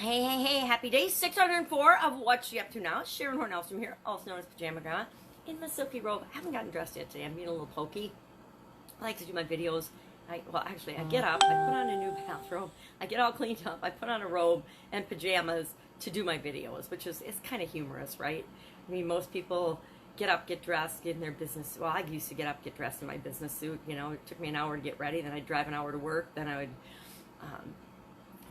Hey, happy day 604 of What You Up To Now. Sharon Horne-Ellstrom here, also known as Pajama Grandma, in my silky robe. I haven't gotten dressed yet today. I'm being a little pokey. I like to do my videos. I get up, I put on a new bathrobe, I get all cleaned up, I put on a robe and pajamas to do my videos, which is kind of humorous, right? I mean, most people get up, get dressed, get in their business. Well, I used to get up, get dressed in my business suit. You know, it took me an hour to get ready. Then I'd drive an hour to work. Then I would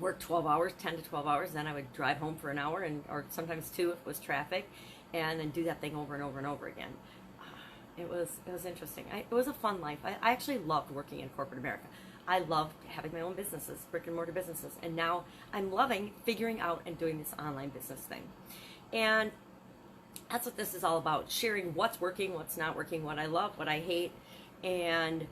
work 12 hours, 10 to 12 hours. Then I would drive home for an hour, or sometimes two if it was traffic, and then do that thing over and over and over again. It was interesting. It was a fun life. I actually loved working in corporate America. I loved having my own businesses, brick and mortar businesses, and now I'm loving figuring out and doing this online business thing. And that's what this is all about, sharing what's working, what's not working, what I love, what I hate, and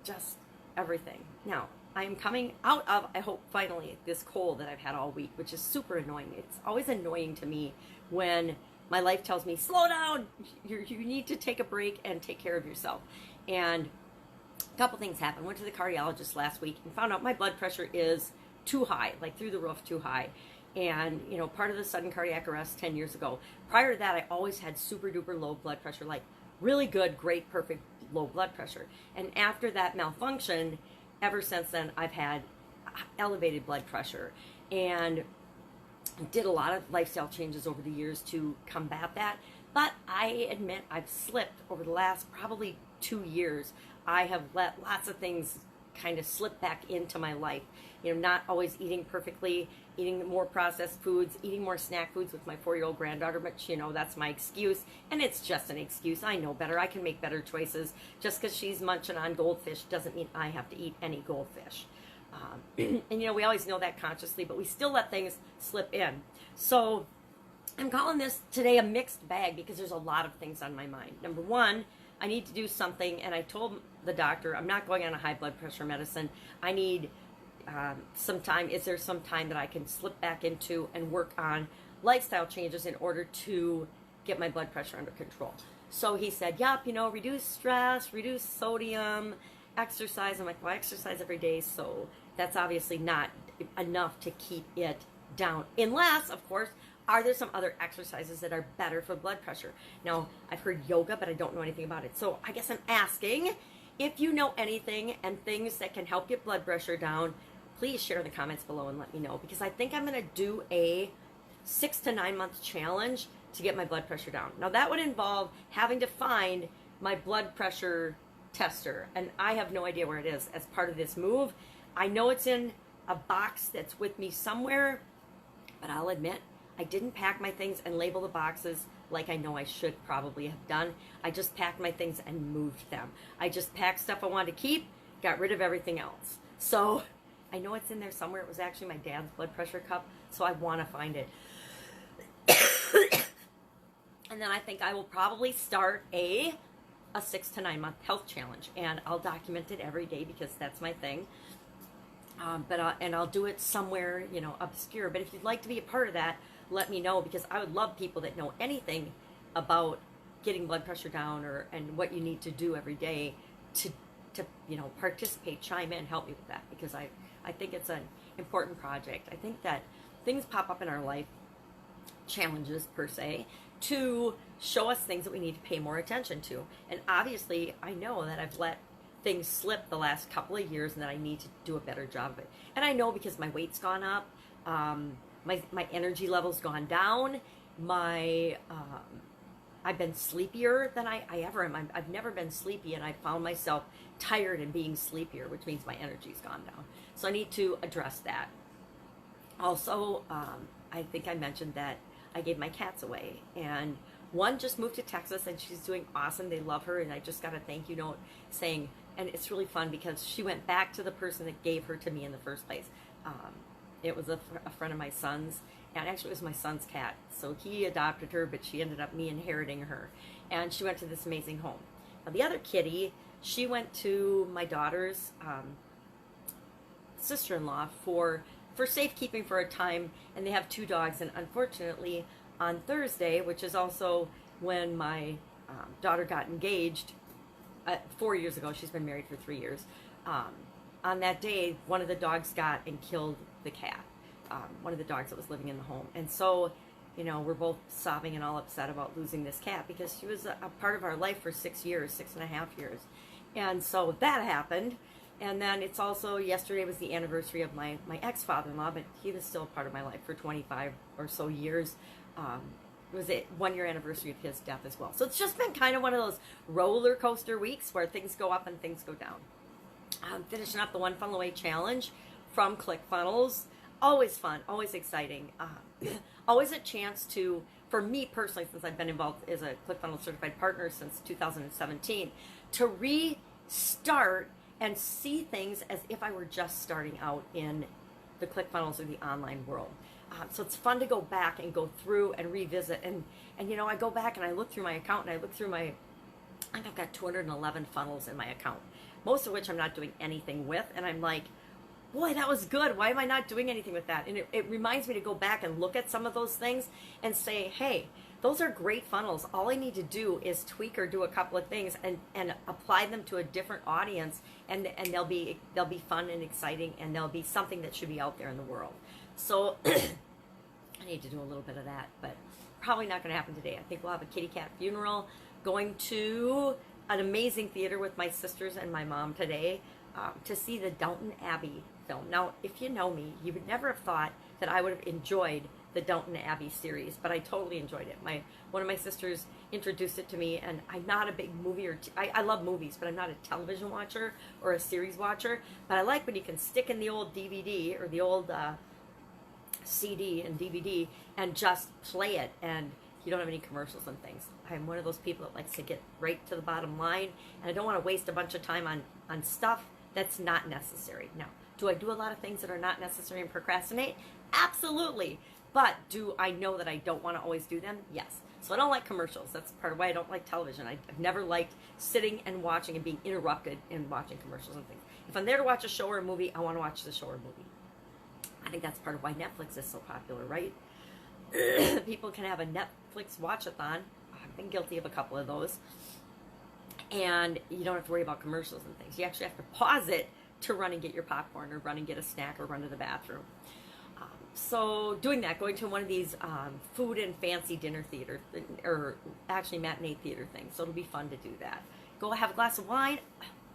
just everything. Now, I'm coming out of, I hope finally, this cold that I've had all week, which is super annoying. It's always annoying to me when my life tells me, slow down, you need to take a break and take care of yourself. And a couple things happened. Went to the cardiologist last week and found out my blood pressure is too high, like through the roof, too high. And, you know, part of the sudden cardiac arrest 10 years ago. Prior to that, I always had super duper low blood pressure, like really good, great, perfect low blood pressure. And after that malfunction, ever since then, I've had elevated blood pressure. And did a lot of lifestyle changes over the years to combat that, but I admit I've slipped over the last probably 2 years. I have let lots of things kind of slip back into my life. You know, not always eating perfectly, eating more processed foods, eating more snack foods with my 4-year-old granddaughter, but you know, that's my excuse, and it's just an excuse. I know better. I can make better choices. Just because she's munching on goldfish doesn't mean I have to eat any goldfish. And you know, we always know that consciously, but we still let things slip in. So I'm calling this today a mixed bag because there's a lot of things on my mind. Number one, I need to do something, and I told the doctor I'm not going on a high blood pressure medicine. I need some time. Is there some time that I can slip back into and work on lifestyle changes in order to get my blood pressure under control? So he said, yep, you know, reduce stress, reduce sodium, exercise. I'm like, well, I exercise every day, so that's obviously not enough to keep it down. Unless, of course, are there some other exercises that are better for blood pressure? Now, I've heard yoga, but I don't know anything about it. So I guess I'm asking if you know anything and things that can help get blood pressure down, please share in the comments below and let me know, because I think I'm going to do a 6 to 9 month challenge to get my blood pressure down. Now, that would involve having to find my blood pressure tester, and I have no idea where it is as part of this move. I know it's in a box that's with me somewhere, but I'll admit I didn't pack my things and label the boxes like I know I should probably have done. I just packed my things and moved them. I just packed stuff I wanted to keep, got rid of everything else. So I know it's in there somewhere. It was actually my dad's blood pressure cup, so I want to find it. And then I think I will probably start a 6 to 9 month health challenge, and I'll document it every day because that's my thing. And I'll do it somewhere, you know, obscure. But if you'd like to be a part of that, let me know, because I would love people that know anything about getting blood pressure down and what you need to do every day to you know, participate, chime in, help me with that, because I think it's an important project. I think that things pop up in our life, challenges per se, to show us things that we need to pay more attention to. And obviously, I know that I've let things slip the last couple of years and that I need to do a better job of it. And I know because my weight's gone up, my energy level's gone down, I've been sleepier than I ever am. I've never been sleepy, and I found myself tired and being sleepier, which means my energy's gone down. So I need to address that. Also, I think I mentioned that I gave my cats away, and one just moved to Texas, and she's doing awesome. They love her, and I just got a thank you note saying, and it's really fun because she went back to the person that gave her to me in the first place. It was a friend of my son's, and actually it was my son's cat. So he adopted her, but she ended up me inheriting her, and she went to this amazing home. Now, the other kitty, she went to my daughter's sister-in-law for safekeeping for a time, and they have 2 dogs, and unfortunately on Thursday, which is also when my daughter got engaged 4 years ago, she's been married for 3 years, on that day, one of the dogs got and killed the cat. one of the dogs that was living in the home. And so, you know, we're both sobbing and all upset about losing this cat because she was a part of our life for 6 years, 6.5 years. And so that happened. And then it's also, yesterday was the anniversary of my ex-father-in-law, but he was still a part of my life for 25 or so years. It was a 1-year anniversary of his death as well. So it's just been kind of one of those roller coaster weeks where things go up and things go down. I'm finishing up the One Funnel Away challenge from ClickFunnels. Always fun, always exciting. Always a chance to, for me personally, since I've been involved as a ClickFunnels certified partner since 2017, to restart and see things as if I were just starting out in the ClickFunnels or the online world. So it's fun to go back and go through and revisit. And you know, I go back and I look through my account and I look through I think I've got 211 funnels in my account, most of which I'm not doing anything with. And I'm like, boy, that was good. Why am I not doing anything with that? And it reminds me to go back and look at some of those things and say, hey, those are great funnels. All I need to do is tweak or do a couple of things and apply them to a different audience, and they'll be fun and exciting, and they'll be something that should be out there in the world. So I need to do a little bit of that, but probably not going to happen today. I think we'll have a kitty cat funeral, going to an amazing theater with my sisters and my mom today to see the Downton Abbey film. Now, if you know me, you would never have thought that I would have enjoyed the Downton Abbey series, but I totally enjoyed it. One of my sisters introduced it to me, and I'm not a big movie I love movies, but I'm not a television watcher or a series watcher. But I like when you can stick in the old DVD or the old CD and DVD and just play it, and you don't have any commercials and things. I'm one of those people that likes to get right to the bottom line, and I don't want to waste a bunch of time on stuff that's not necessary. Now, do I do a lot of things that are not necessary and procrastinate? Absolutely. But do I know that I don't want to always do them? Yes. So I don't like commercials. That's part of why I don't like television. I've never liked sitting and watching and being interrupted and watching commercials and things. If I'm there to watch a show or a movie, I want to watch the show or movie. I think that's part of why Netflix is so popular, right? People can have a Netflix watch-a-thon. I've been guilty of a couple of those. And you don't have to worry about commercials and things. You actually have to pause it to run and get your popcorn or run and get a snack or run to the bathroom. So doing that, going to one of these food and fancy dinner theater, or actually matinee theater things. So it'll be fun to do that. Go have a glass of wine.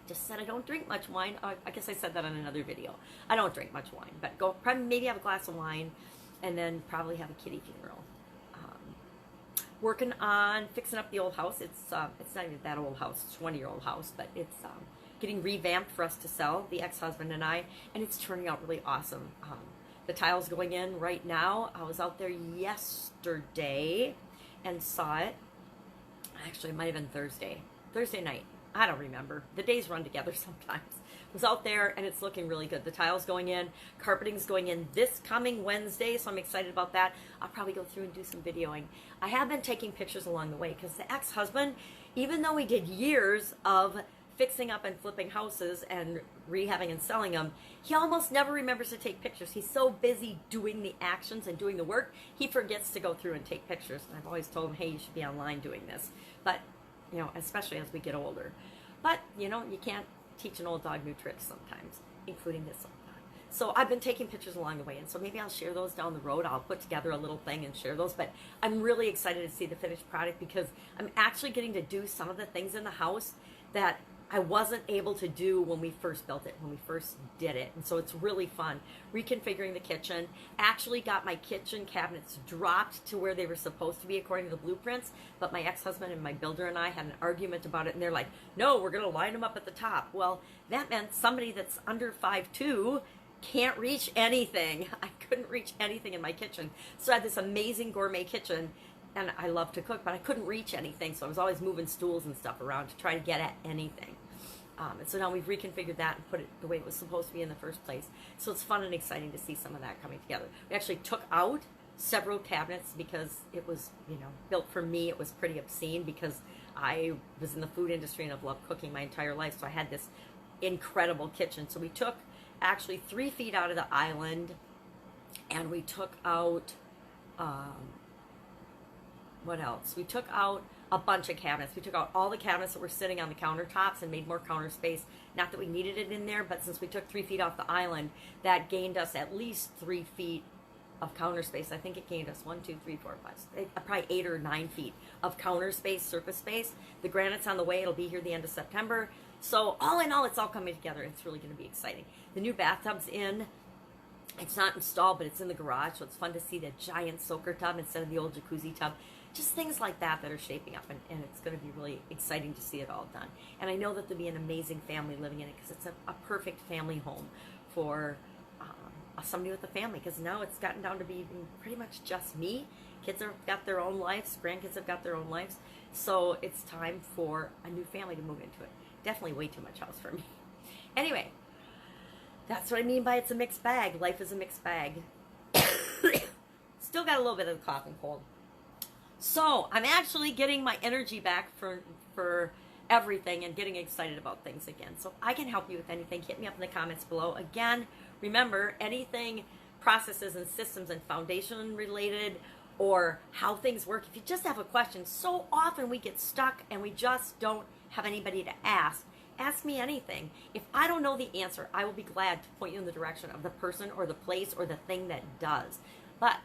Just said I don't drink much wine. I guess I said that on another video. I don't drink much wine, but go probably maybe have a glass of wine, and then probably have a kitty funeral. Working on fixing up the old house. It's not even that old house. It's a 20-year-old house, but it's getting revamped for us to sell, the ex-husband and I, and it's turning out really awesome. The tile's going in right now. I was out there yesterday and saw it. Actually, it might have been Thursday night. I don't remember. The days run together sometimes. I was out there and it's looking really good. The tile's going in. Carpeting's going in this coming Wednesday, so I'm excited about that. I'll probably go through and do some videoing. I have been taking pictures along the way because the ex-husband, even though we did years of fixing up and flipping houses and rehabbing and selling them, he almost never remembers to take pictures. He's so busy doing the actions and doing the work, he forgets to go through and take pictures. And I've always told him, hey, you should be online doing this. But, you know, especially as we get older. But, you know, you can't teach an old dog new tricks sometimes, including this old dog. So I've been taking pictures along the way, and so maybe I'll share those down the road. I'll put together a little thing and share those. But I'm really excited to see the finished product because I'm actually getting to do some of the things in the house that I wasn't able to do when we first built it, when we first did it. And so it's really fun. Reconfiguring the kitchen. Actually got my kitchen cabinets dropped to where they were supposed to be according to the blueprints. But my ex-husband and my builder and I had an argument about it. And they're like, no, we're going to line them up at the top. Well, that meant somebody that's under 5'2" can't reach anything. I couldn't reach anything in my kitchen. So I had this amazing gourmet kitchen. And I love to cook, but I couldn't reach anything. So I was always moving stools and stuff around to try to get at anything. And so now we've reconfigured that and put it the way it was supposed to be in the first place. So it's fun and exciting to see some of that coming together. We actually took out several cabinets because it was, you know, built for me. It was pretty obscene because I was in the food industry and I've loved cooking my entire life. So I had this incredible kitchen. So we took actually 3 feet out of the island, and we took out, what else? We took out a bunch of cabinets. We took out all the cabinets that were sitting on the countertops and made more counter space. Not that we needed it in there, but since we took 3 feet off the island, that gained us at least 3 feet of counter space. I think it gained us 1, 2, 3, 4, 5, probably 8 or 9 feet of counter space, surface space. The granite's on the way. It'll be here the end of September. So all in all, it's all coming together. It's really going to be exciting. The new bathtub's in. It's not installed, but it's in the garage, so it's fun to see the giant soaker tub instead of the old jacuzzi tub. Just things like that are shaping up, and it's going to be really exciting to see it all done. And I know that there'll be an amazing family living in it because it's a perfect family home for somebody with a family, because now it's gotten down to be pretty much just me. Kids have got their own lives, grandkids have got their own lives, so it's time for a new family to move into it. Definitely way too much house for me. Anyway, that's what I mean by it's a mixed bag. Life is a mixed bag. Still got a little bit of the cough and cold. So I'm actually getting my energy back for everything and getting excited about things again. So I can help you with anything. Hit me up in the comments below. Again, remember, anything processes and systems and foundation related, or how things work. If you just have a question, so often we get stuck and we just don't have anybody to ask. Ask me anything. If I don't know the answer, I will be glad to point you in the direction of the person or the place or the thing that does. But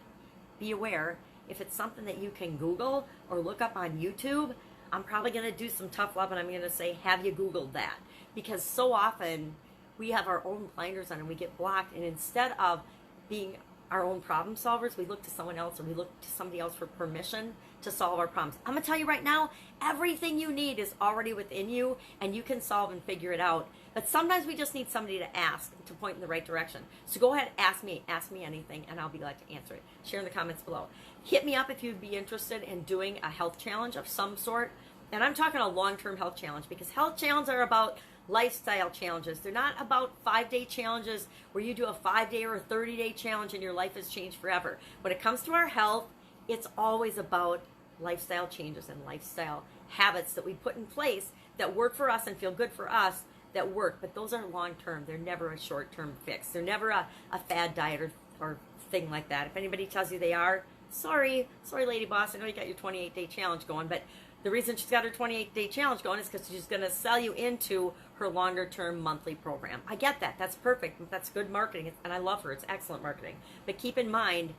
be aware, if it's something that you can Google or look up on YouTube, I'm probably going to do some tough love and I'm going to say, have you Googled that? Because so often we have our own blinders on and we get blocked, and instead of being our own problem solvers, we look to someone else, or we look to somebody else for permission to solve our problems. I'm going to tell you right now, everything you need is already within you, and you can solve and figure it out. But sometimes we just need somebody to ask, to point in the right direction. So go ahead, ask me anything, and I'll be glad to answer it. Share in the comments below. Hit me up if you'd be interested in doing a health challenge of some sort. And I'm talking a long-term health challenge, because health challenges are about lifestyle challenges. They're not about 5-day challenges where you do a 5-day or a 30-day challenge and your life has changed forever. When it comes to our health, it's always about lifestyle changes and lifestyle habits that we put in place that work for us and feel good for us, that work. But those are long-term. They're never a short-term fix. They're never a fad diet or thing like that. If anybody tells you they are, sorry, lady boss, I know you got your 28-day challenge going, but the reason she's got her 28-day challenge going is because she's going to sell you into her longer-term monthly program. I get that. That's perfect. That's good marketing, and I love her. It's excellent marketing. But keep in mind,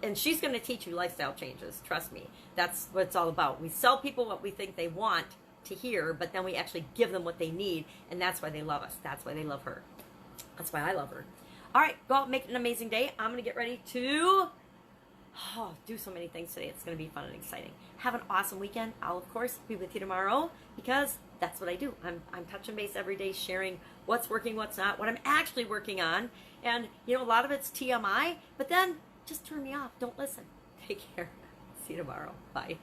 and she's going to teach you lifestyle changes. Trust me. That's what it's all about. We sell people what we think they want to hear, but then we actually give them what they need, and that's why they love us. That's why they love her. That's why I love her. All right, go out and make it an amazing day. I'm going to get ready to do so many things today. It's going to be fun and exciting. Have an awesome weekend. I'll, of course, be with you tomorrow, because that's what I do. I'm touching base every day, sharing what's working, what's not, what I'm actually working on. And, you know, a lot of it's TMI, but then just turn me off. Don't listen. Take care. See you tomorrow. Bye.